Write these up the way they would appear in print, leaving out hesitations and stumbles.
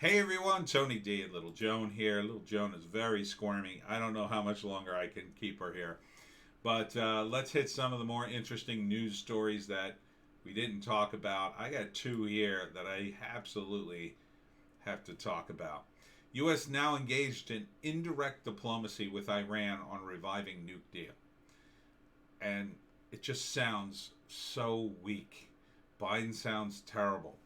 Hey everyone, Tony D and Little Joan here. Little Joan is very squirmy. I don't know how much longer I can keep her here. But let's hit some of the more interesting news stories that we didn't talk about. I got two here that I absolutely have to talk about. U.S. now engaged in indirect diplomacy with Iran on reviving nuke deal. And it just sounds so weak. Biden sounds terrible.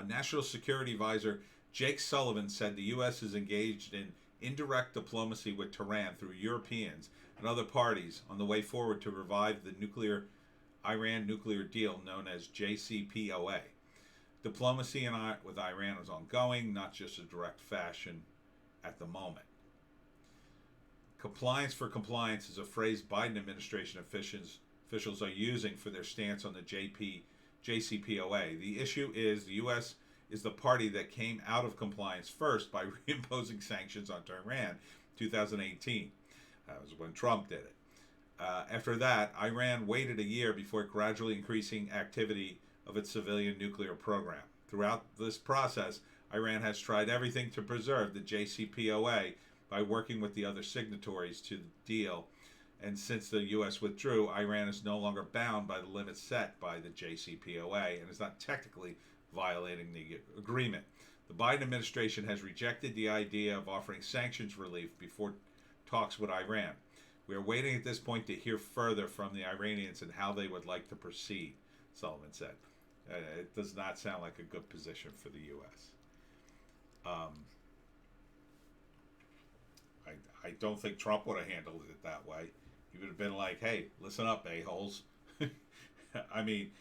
National Security Advisor Jake Sullivan said the U.S. is engaged in indirect diplomacy with Tehran through Europeans and other parties on the way forward to revive the Iran nuclear deal known as JCPOA. Diplomacy with Iran is ongoing, not just a direct fashion at the moment. Compliance for compliance is a phrase Biden administration officials are using for their stance on the JCPOA. The issue is the U.S. is the party that came out of compliance first by reimposing sanctions on Tehran in 2018. That was when Trump did it. After that, Iran waited a year before gradually increasing activity of its civilian nuclear program. Throughout this process, Iran has tried everything to preserve the JCPOA by working with the other signatories to the deal. And since the U.S. withdrew, Iran is no longer bound by the limits set by the JCPOA and is not technically violating the agreement. The Biden administration has rejected the idea of offering sanctions relief before talks with Iran. We are waiting at this point to hear further from the Iranians and how they would like to proceed, Sullivan said. It does not sound like a good position for the U.S. I don't think Trump would have handled it that way. He would have been like, "Hey, listen up, a-holes." I mean,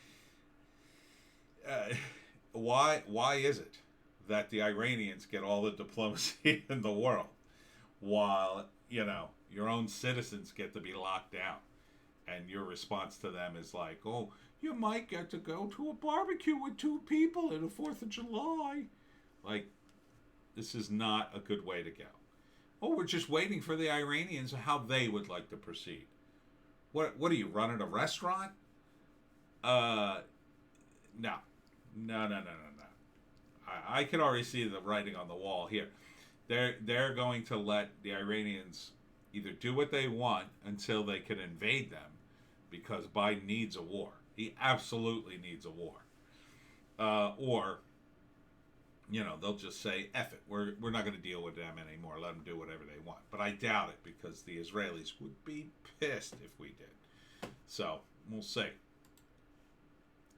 why is it that the Iranians get all the diplomacy in the world while your own citizens get to be locked down, and your response to them is like, "Oh, you might get to go to a barbecue with two people at the 4th of July." Like, this is not a good way to go. Oh, we're just waiting for the Iranians how they would like to proceed. What are you running a restaurant? No, no, no, no, no, no. I can already see the writing on the wall here. They're going to let the Iranians either do what they want until they can invade them, because Biden needs a war. He absolutely needs a war. Or they'll just say, F it, we're not going to deal with them anymore, let them do whatever they want. But I doubt it, because the Israelis would be pissed if we did. So, we'll see.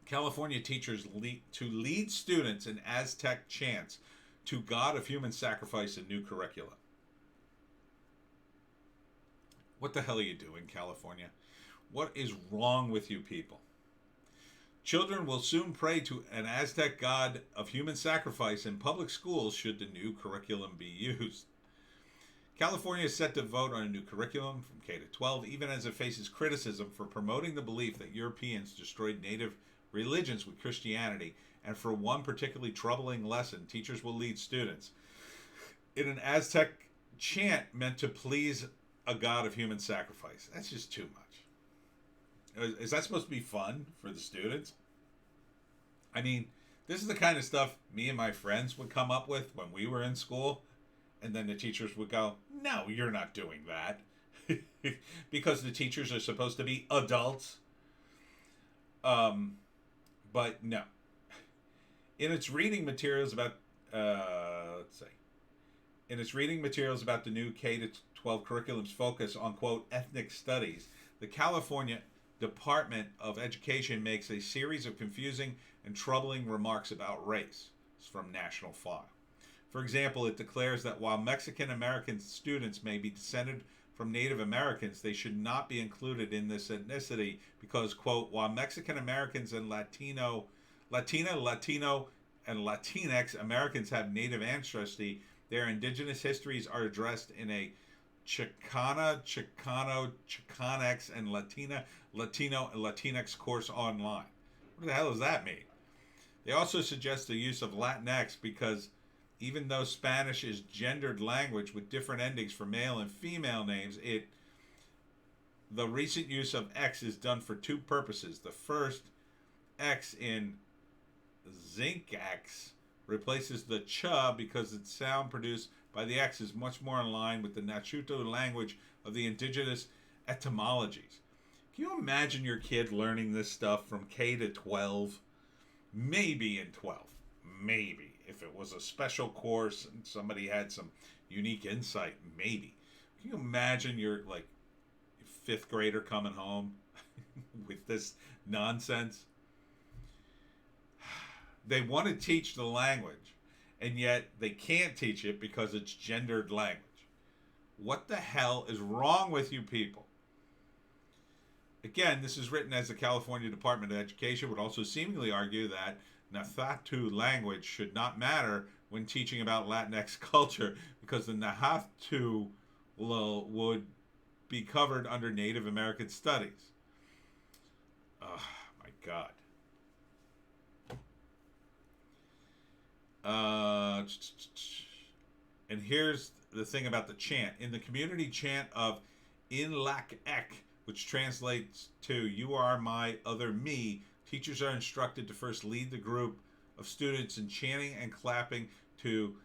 California teachers lead students in Aztec chants to God of human sacrifice in new curricula. What the hell are you doing, California? What is wrong with you people? Children will soon pray to an Aztec god of human sacrifice in public schools should the new curriculum be used. California is set to vote on a new curriculum from K to 12, even as it faces criticism for promoting the belief that Europeans destroyed native religions with Christianity, and for one particularly troubling lesson, teachers will lead students in an Aztec chant meant to please a god of human sacrifice. That's just too much. Is that supposed to be fun for the students? I mean, this is the kind of stuff me and my friends would come up with when we were in school, and then the teachers would go, "No, you're not doing that." Because the teachers are supposed to be adults. But no. In its reading materials about, in its reading materials about the new K to 12 curriculum's focus on, quote, ethnic studies, the California Department of Education makes a series of confusing and troubling remarks about race. It's from National File. For example, it declares that while Mexican American students may be descended from Native Americans, they should not be included in this ethnicity because, quote, while Mexican Americans and Latino, and Latinx Americans have Native ancestry, their indigenous histories are addressed in a Chicano, Chicanx, and Latino, and Latinx course online. What the hell does that mean? They also suggest the use of Latinx because even though Spanish is gendered language with different endings for male and female names, the recent use of X is done for two purposes. The first, X in Zinc X, replaces the ch because its sound produced by the X is much more in line with the Nashuto language of the indigenous etymologies. Can you imagine your kid learning this stuff from K to 12? Maybe in 12. Maybe. If it was a special course and somebody had some unique insight, maybe. Can you imagine your like fifth grader coming home with this nonsense? They want to teach the language, and yet they can't teach it because it's gendered language. What the hell is wrong with you people? Again, this is written as the California Department of Education would also seemingly argue that Nahuatl language should not matter when teaching about Latinx culture because the Nahuatl would be covered under Native American studies. Oh, my God. And here's the thing about the chant. In the community chant of In Lak Ek, which translates to You Are My Other Me, teachers are instructed to first lead the group of students in chanting and clapping to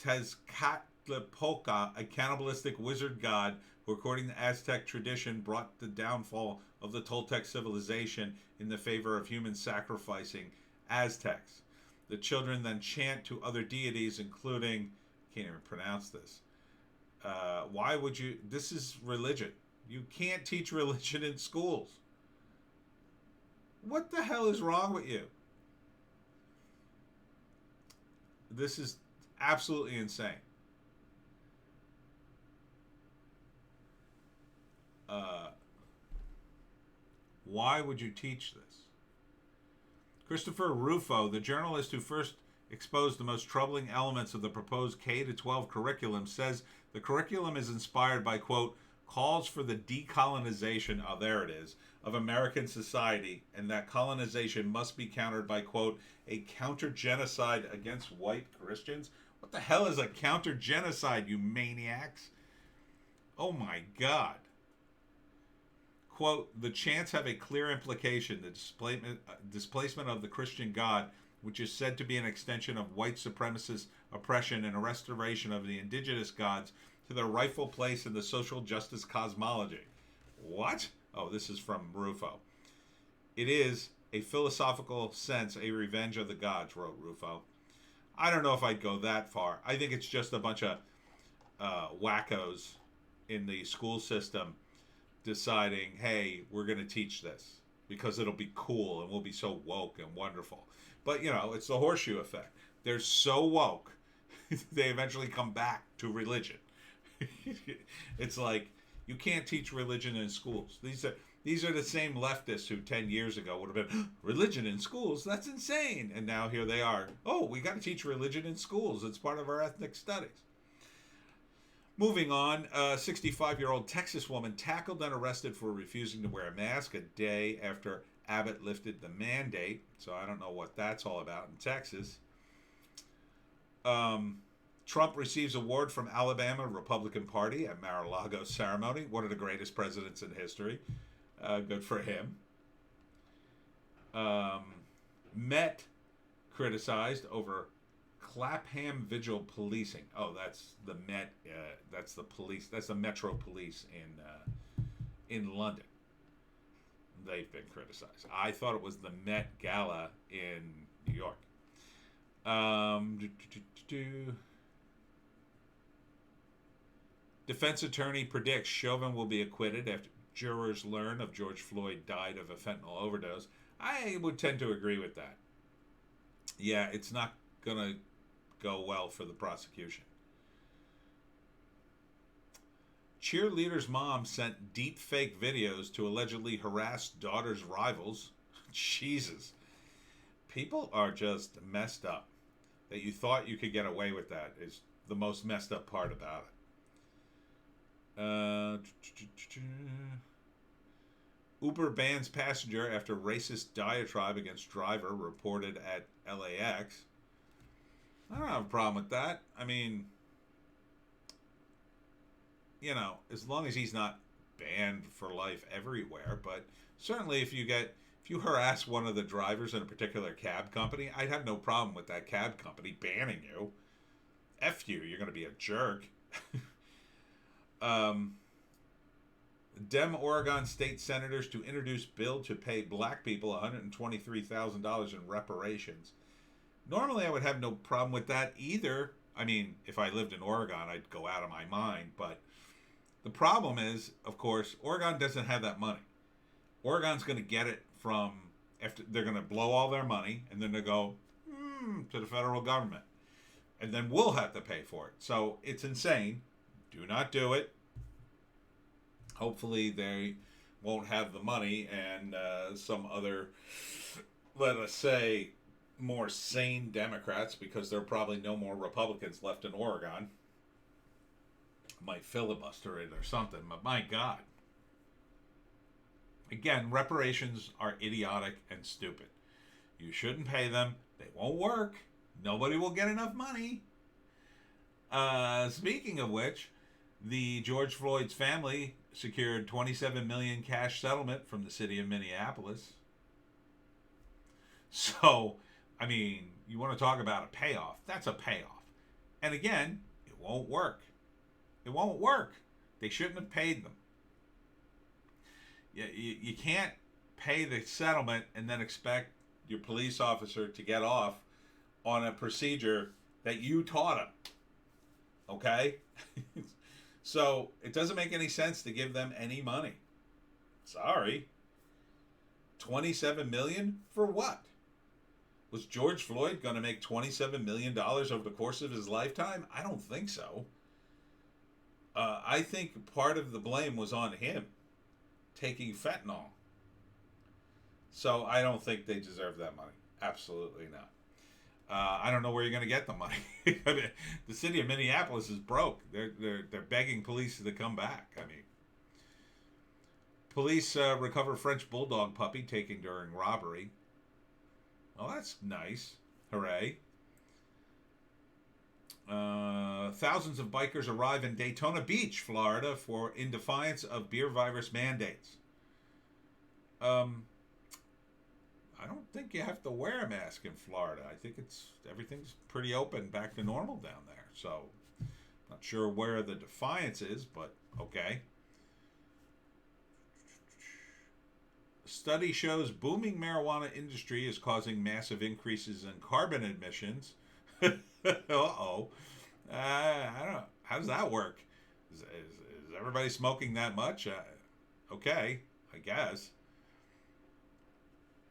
Tezcatlipoca, a cannibalistic wizard god who, according to Aztec tradition, brought the downfall of the Toltec civilization in the favor of human sacrificing Aztecs. The children then chant to other deities, including, I can't even pronounce this. Why would you? This is religion. You can't teach religion in schools. What the hell is wrong with you? This is absolutely insane. Why would you teach this? Christopher Rufo, the journalist who first exposed the most troubling elements of the proposed K-12 curriculum, says the curriculum is inspired by, quote, calls for the decolonization, oh, there it is, of American society, and that colonization must be countered by, quote, a counter-genocide against white Christians. What the hell is a counter-genocide, you maniacs? Oh, my God. Quote, the chants have a clear implication, the displacement of the Christian God, which is said to be an extension of white supremacist oppression and a restoration of the indigenous gods to their rightful place in the social justice cosmology. What? Oh, this is from Rufo. It is, a philosophical sense, a revenge of the gods, wrote Rufo. I don't know if I'd go that far. I think it's just a bunch of wackos in the school system deciding, hey, we're going to teach this because it'll be cool and we'll be so woke and wonderful. But, you know, it's the horseshoe effect. They're so woke, they eventually come back to religion. It's like, you can't teach religion in schools. These are the same leftists who 10 years ago would have been, religion in schools? That's insane. And now here they are. Oh, we got to teach religion in schools. It's part of our ethnic studies. Moving on, a 65-year-old Texas woman tackled and arrested for refusing to wear a mask a day after Abbott lifted the mandate. So I don't know what that's all about in Texas. Trump receives award from Alabama Republican Party at Mar-a-Lago ceremony. One of the greatest presidents in history. Good for him. Met criticized over Clapham Vigil policing. Oh, that's the Met. That's the police. That's the Metro Police in London. They've been criticized. I thought it was the Met Gala in New York. Defense attorney predicts Chauvin will be acquitted after jurors learn of George Floyd died of a fentanyl overdose. I would tend to agree with that. Yeah, it's not going to go well for the prosecution. Cheerleader's mom sent deep fake videos to allegedly harass daughter's rivals. Jesus. People are just messed up. That you thought you could get away with that is the most messed up part about it. Uber bans passenger after racist diatribe against driver reported at LAX. I don't have a problem with that. I mean, you know, as long as he's not banned for life everywhere, but certainly if you if you harass one of the drivers in a particular cab company, I'd have no problem with that cab company banning you. F you, you're going to be a jerk. Dem Oregon state senators to introduce bill to pay black people $123,000 in reparations. Normally, I would have no problem with that either. I mean, if I lived in Oregon, I'd go out of my mind. But the problem is, of course, Oregon doesn't have that money. Oregon's going to get it from, after they're going to blow all their money, and then they go to the federal government. And then we'll have to pay for it. So it's insane. Do not do it. Hopefully they won't have the money, and some other, let us say, more sane Democrats, because there are probably no more Republicans left in Oregon, might filibuster it or something. But my God. Again, reparations are idiotic and stupid. You shouldn't pay them. They won't work. Nobody will get enough money. Speaking of which, the George Floyd's family secured $27 million cash settlement from the city of Minneapolis. So, I mean, you want to talk about a payoff. That's a payoff. And again, it won't work. It won't work. They shouldn't have paid them. You can't pay the settlement and then expect your police officer to get off on a procedure that you taught him. Okay? So it doesn't make any sense to give them any money. Sorry. $27 million for what? Was George Floyd going to make $27 million over the course of his lifetime? I don't think so. I think part of the blame was on him taking fentanyl. So I don't think they deserve that money. Absolutely not. I don't know where you're going to get the money. The city of Minneapolis is broke. They're begging police to come back. I mean, police recover French bulldog puppy taken during robbery. Well, that's nice. Hooray. Thousands of bikers arrive in Daytona Beach, Florida, in defiance of beer virus mandates. I don't think you have to wear a mask in Florida. I think everything's pretty open, back to normal down there. So, not sure where the defiance is, but okay. Study shows booming marijuana industry is causing massive increases in carbon emissions. Uh-oh. I don't know. How does that work? Is everybody smoking that much? Okay, I guess.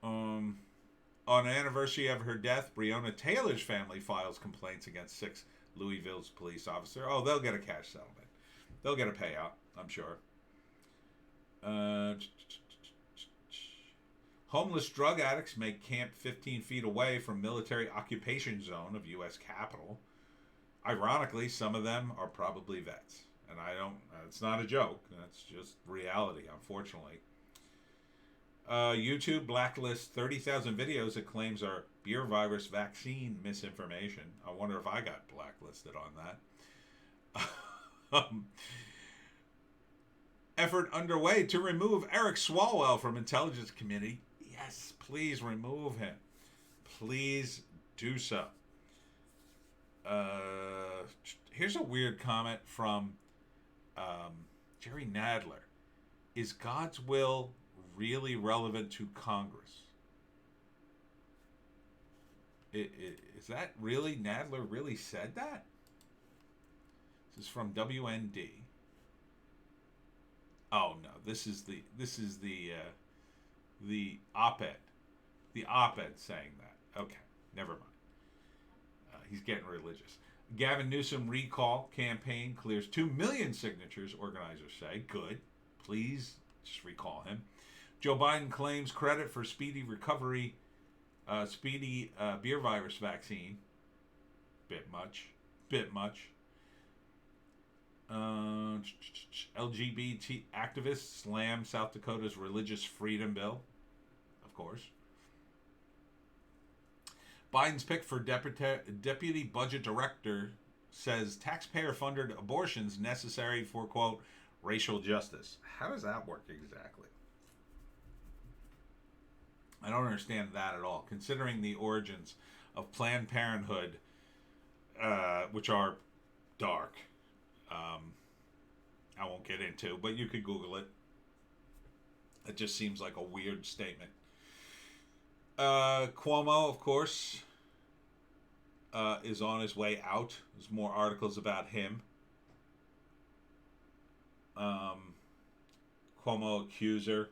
On the anniversary of her death, Breonna Taylor's family files complaints against 6 Louisville's police officer. Oh, they'll get a cash settlement. They'll get a payout, I'm sure. Homeless drug addicts make camp 15 feet away from military occupation zone of U.S. Capitol. Ironically, some of them are probably vets. And it's not a joke. That's just reality, unfortunately. YouTube Blacklists 30,000 videos it claims are beer virus vaccine misinformation. I wonder if I got blacklisted on that. Effort underway to remove Eric Swalwell from Intelligence Committee. Yes, please remove him. Please do so. Here's a weird comment from Jerry Nadler. Is God's will really relevant to Congress? Is that really, Nadler really said that? This is from WND. Oh no, this is the op-ed. The op-ed saying that. Okay, never mind. He's getting religious. Gavin Newsom recall campaign clears 2 million signatures, organizers say. Good. Please just recall him. Joe Biden claims credit for speedy recovery, beer virus vaccine. Bit much. LGBT activists slam South Dakota's religious freedom bill. Of course. Biden's pick for deputy budget director says taxpayer-funded abortions necessary for, quote, racial justice. How does that work exactly? I don't understand that at all, considering the origins of Planned Parenthood, which are dark. Um, I won't get into, but you could Google it. It just seems like a weird statement. Cuomo, of course, is on his way out. There's more articles about him. Cuomo accuser.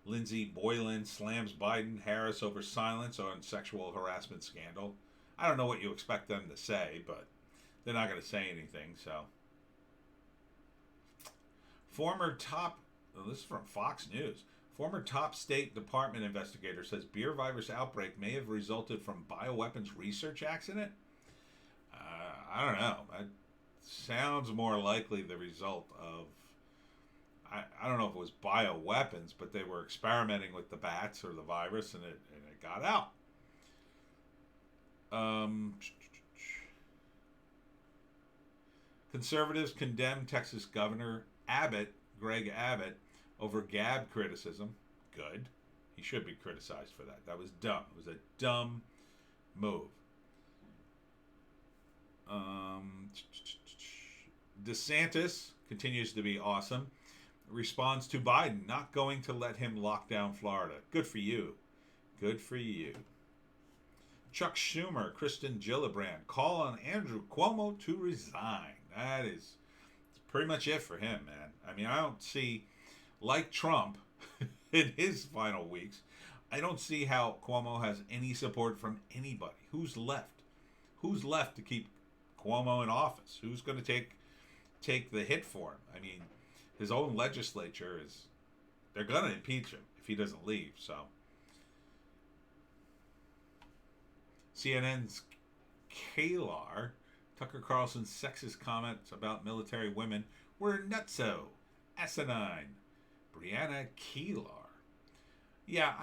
Lindsey Boylan slams Biden Harris over silence on sexual harassment scandal. I don't know what you expect them to say, but they're not going to say anything, so. This is from Fox News. Former top State Department investigator says beer virus outbreak may have resulted from bioweapons research accident. I don't know. That sounds more likely the result of, I don't know if it was bioweapons, but they were experimenting with the bats or the virus, and it got out. Conservatives condemn Texas Governor Greg Abbott, over Gab criticism. Good. He should be criticized for that. That was dumb. It was a dumb move. DeSantis continues to be awesome. Responds to Biden not going to let him lock down Florida. Good for you. Good for you. Chuck Schumer, Kristen Gillibrand call on Andrew Cuomo to resign. That's pretty much it for him, man. I mean, I don't see, like Trump in his final weeks, I don't see how Cuomo has any support from anybody. Who's left? Who's left to keep Cuomo in office? Who's going to take the hit for him? I mean, his own legislature they're going to impeach him if he doesn't leave, so. CNN's Kalar, Tucker Carlson's sexist comments about military women were nutso, asinine. Brianna Keelar. Yeah,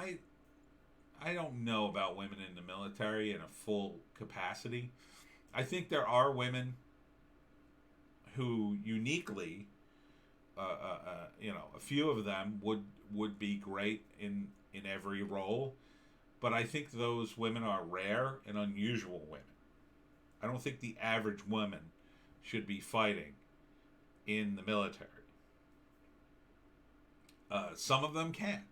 I don't know about women in the military in a full capacity. I think there are women who uniquely, a few of them would be great in every role, but I think those women are rare and unusual women. I don't think the average woman should be fighting in the military. Some of them can.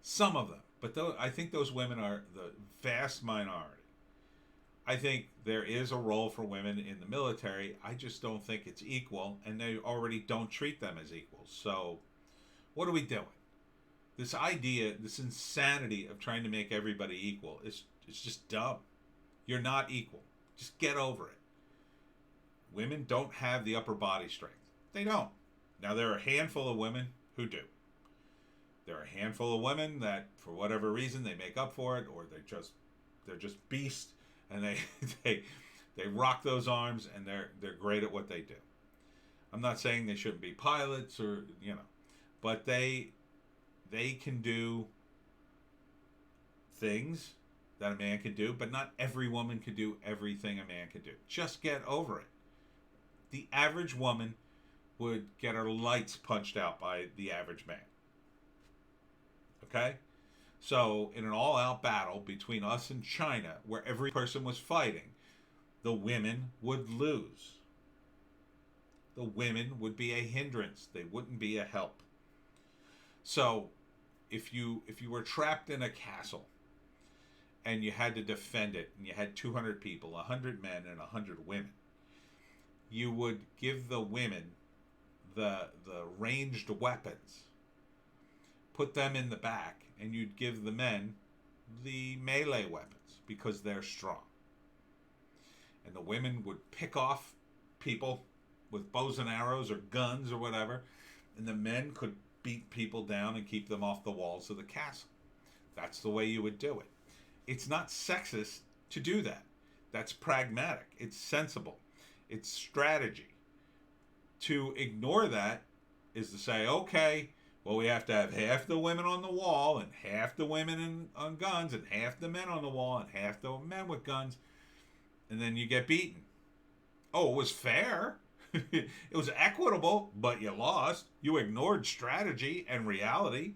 Some of them. But I think those women are the vast minority. I think there is a role for women in the military. I just don't think it's equal, and they already don't treat them as equals. So, what are we doing? This idea, this insanity of trying to make everybody equal is just dumb. You're not equal. Just get over it. Women don't have the upper body strength. They don't. Now, there are a handful of women who do. There are a handful of women that, for whatever reason, they make up for it, or they're just beasts, and they rock those arms, and they're great at what they do. I'm not saying they shouldn't be pilots or but they can do things that a man can do, but not every woman can do everything a man can do. Just get over it. The average woman would get her lights punched out by the average man. Okay? So, in an all-out battle between us and China, where every person was fighting, the women would lose. The women would be a hindrance. They wouldn't be a help. So, if you were trapped in a castle and you had to defend it, and you had 200 people, 100 men and 100 women, you would give the women the ranged weapons, put them in the back, and you'd give the men the melee weapons because they're strong. And the women would pick off people with bows and arrows or guns or whatever, and the men could beat people down and keep them off the walls of the castle. That's the way you would do it. It's not sexist to do that. That's pragmatic. It's sensible. It's strategy. To ignore that is to say, okay, well, we have to have half the women on the wall and half the women on guns and half the men on the wall and half the men with guns, and then you get beaten. Oh, it was fair. It was equitable, but you lost. You ignored strategy and reality,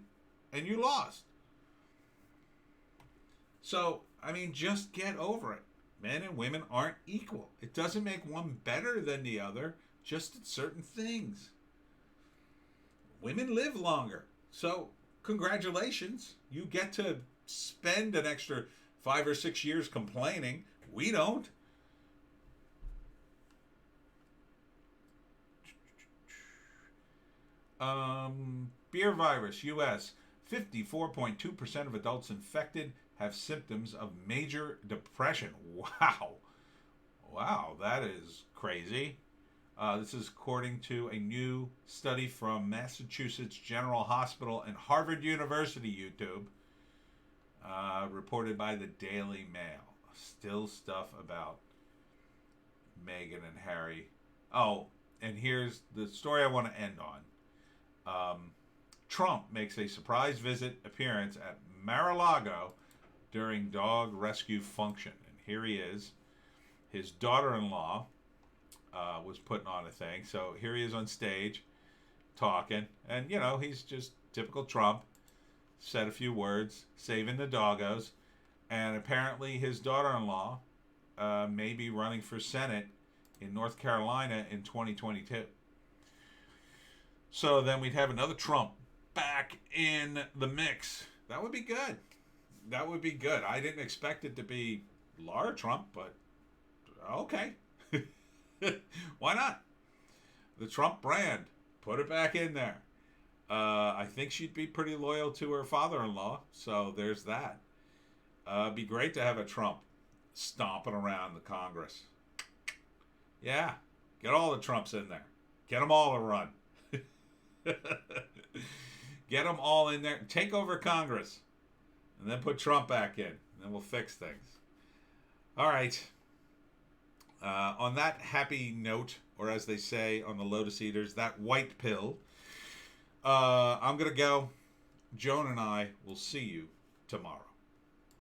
and you lost. So, I mean, just get over it. Men and women aren't equal. It doesn't make one better than the other, just at certain things. Women live longer. So, congratulations. You get to spend an extra 5 or 6 years complaining. We don't. Beer virus, U.S. 54.2% of adults infected have symptoms of major depression. Wow. Wow, that is crazy. This is according to a new study from Massachusetts General Hospital and Harvard University YouTube, reported by the Daily Mail. Still stuff about Meghan and Harry. Oh, and here's the story I want to end on. Trump makes a surprise visit appearance at Mar-a-Lago during dog rescue function. And here he is. His daughter-in-law was putting on a thing. So here he is on stage talking. And, you know, he's just typical Trump. Said a few words, saving the doggos. And apparently his daughter-in-law may be running for Senate in North Carolina in 2022. So then we'd have another Trump back in the mix. That would be good. That would be good. I didn't expect it to be Laura Trump, but okay. Why not? The Trump brand. Put it back in there. I think she'd be pretty loyal to her father-in-law, so there's that. It'd be great to have a Trump stomping around the Congress. Yeah, get all the Trumps in there. Get them all to run. Get them all in there. Take over Congress. And then put Trump back in. And then we'll fix things. All right. On that happy note, or as they say on the Lotus Eaters, that white pill, I'm going to go. Joan and I will see you tomorrow.